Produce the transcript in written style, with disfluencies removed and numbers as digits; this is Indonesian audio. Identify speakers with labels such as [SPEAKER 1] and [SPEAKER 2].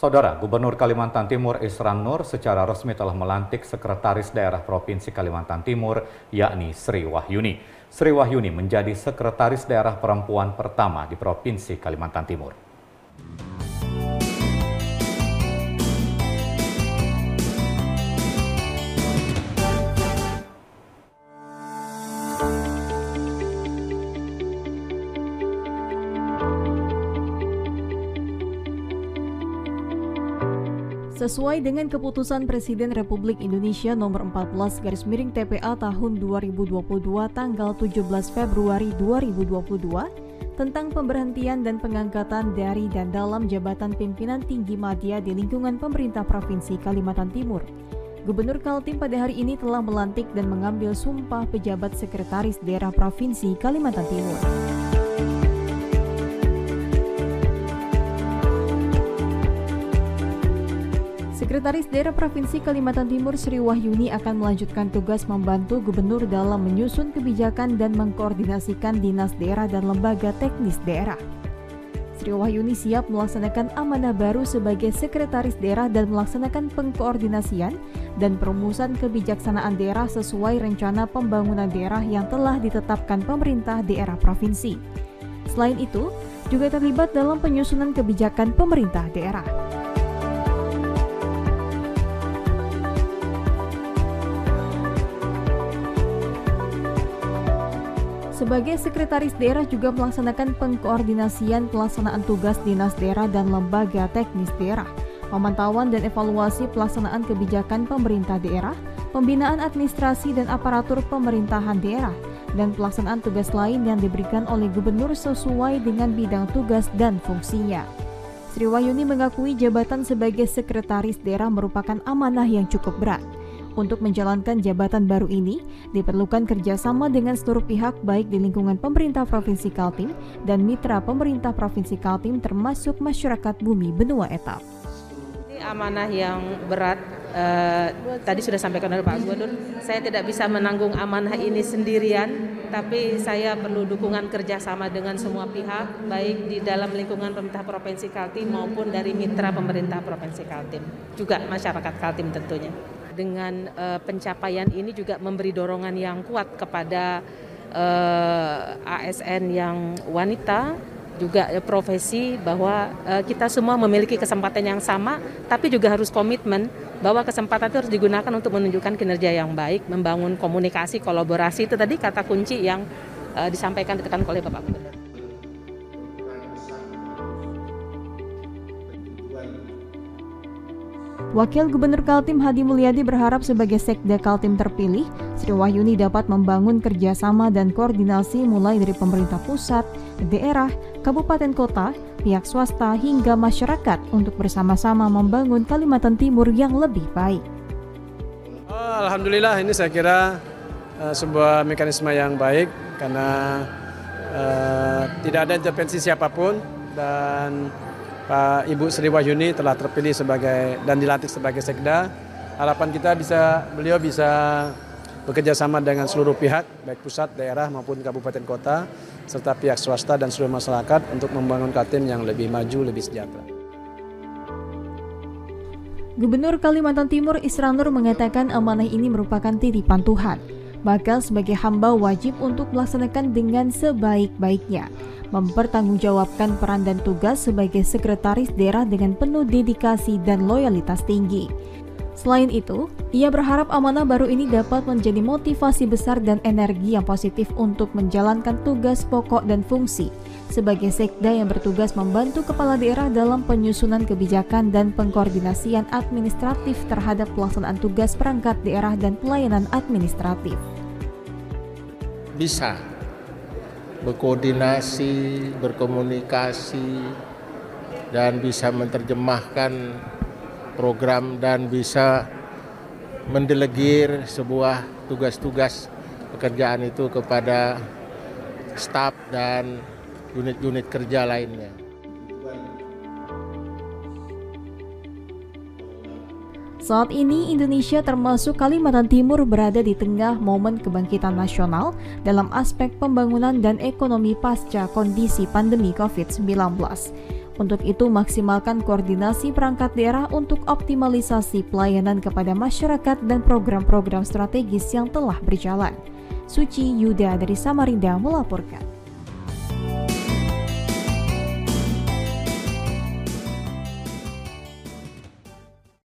[SPEAKER 1] Saudara, Gubernur Kalimantan Timur Isran Nur secara resmi telah melantik Sekretaris Daerah Provinsi Kalimantan Timur, yakni Sri Wahyuni. Sri Wahyuni menjadi Sekretaris Daerah Perempuan pertama di Provinsi Kalimantan Timur.
[SPEAKER 2] Sesuai dengan keputusan Presiden Republik Indonesia nomor 14/TPA tahun 2022 tanggal 17 Februari 2022 tentang pemberhentian dan pengangkatan dari dan dalam jabatan pimpinan tinggi media di lingkungan pemerintah Provinsi Kalimantan Timur. Gubernur Kaltim pada hari ini telah melantik dan mengambil sumpah pejabat Sekretaris Daerah Provinsi Kalimantan Timur. Sekretaris Daerah Provinsi Kalimantan Timur Sri Wahyuni akan melanjutkan tugas membantu Gubernur dalam menyusun kebijakan dan mengkoordinasikan dinas daerah dan lembaga teknis daerah. Sri Wahyuni siap melaksanakan amanah baru sebagai Sekretaris Daerah dan melaksanakan pengkoordinasian dan perumusan kebijaksanaan daerah sesuai rencana pembangunan daerah yang telah ditetapkan pemerintah daerah provinsi. Selain itu, juga terlibat dalam penyusunan kebijakan pemerintah daerah. Sebagai Sekretaris Daerah juga melaksanakan pengkoordinasian pelaksanaan tugas dinas daerah dan lembaga teknis daerah, pemantauan dan evaluasi pelaksanaan kebijakan pemerintah daerah, pembinaan administrasi dan aparatur pemerintahan daerah, dan pelaksanaan tugas lain yang diberikan oleh Gubernur sesuai dengan bidang tugas dan fungsinya. Sri Wahyuni mengakui jabatan sebagai Sekretaris Daerah merupakan amanah yang cukup berat. Untuk menjalankan jabatan baru ini, diperlukan kerjasama dengan seluruh pihak baik di lingkungan pemerintah Provinsi Kaltim dan mitra pemerintah Provinsi Kaltim termasuk masyarakat bumi benua etap.
[SPEAKER 3] Ini amanah yang berat, tadi sudah sampaikan oleh Pak Gubernur, saya tidak bisa menanggung amanah ini sendirian, tapi saya perlu dukungan kerjasama dengan semua pihak, baik di dalam lingkungan pemerintah Provinsi Kaltim maupun dari mitra pemerintah Provinsi Kaltim, juga masyarakat Kaltim tentunya. Dengan pencapaian ini juga memberi dorongan yang kuat kepada ASN yang wanita, juga profesi bahwa kita semua memiliki kesempatan yang sama, tapi juga harus komitmen bahwa kesempatan itu harus digunakan untuk menunjukkan kinerja yang baik, membangun komunikasi, kolaborasi, itu tadi kata kunci yang disampaikan ditekan oleh Bapak Gubernur.
[SPEAKER 2] Wakil Gubernur Kaltim Hadi Mulyadi berharap sebagai Sekda Kaltim terpilih, Sri Wahyuni dapat membangun kerjasama dan koordinasi mulai dari pemerintah pusat, daerah, kabupaten kota, pihak swasta hingga masyarakat untuk bersama-sama membangun Kalimantan Timur yang lebih baik.
[SPEAKER 4] Alhamdulillah ini saya kira sebuah mekanisme yang baik karena tidak ada intervensi siapapun dan Pak Ibu Sri Wahyuni telah terpilih dan dilantik sebagai Sekda. Harapan kita beliau bisa bekerja sama dengan seluruh pihak, baik pusat, daerah maupun kabupaten kota, serta pihak swasta dan seluruh masyarakat untuk membangun Kaltim yang lebih maju, lebih sejahtera.
[SPEAKER 2] Gubernur Kalimantan Timur Isran Nur mengatakan amanah ini merupakan titipan Tuhan. Bakal sebagai hamba wajib untuk melaksanakan dengan sebaik-baiknya, mempertanggungjawabkan peran dan tugas sebagai Sekretaris Daerah dengan penuh dedikasi dan loyalitas tinggi. Selain itu, ia berharap amanah baru ini dapat menjadi motivasi besar dan energi yang positif untuk menjalankan tugas pokok dan fungsi sebagai Sekda yang bertugas membantu kepala daerah dalam penyusunan kebijakan dan pengkoordinasian administratif terhadap pelaksanaan tugas perangkat daerah dan pelayanan administratif.
[SPEAKER 5] Bisa berkoordinasi, berkomunikasi, dan bisa menerjemahkan program dan bisa mendelegir sebuah tugas-tugas pekerjaan itu kepada staf dan unit-unit kerja lainnya.
[SPEAKER 2] Saat ini Indonesia termasuk Kalimantan Timur berada di tengah momen kebangkitan nasional dalam aspek pembangunan dan ekonomi pasca kondisi pandemi COVID-19. Untuk itu, maksimalkan koordinasi perangkat daerah untuk optimalisasi pelayanan kepada masyarakat dan program-program strategis yang telah berjalan. Suci Yuda dari Samarinda melaporkan.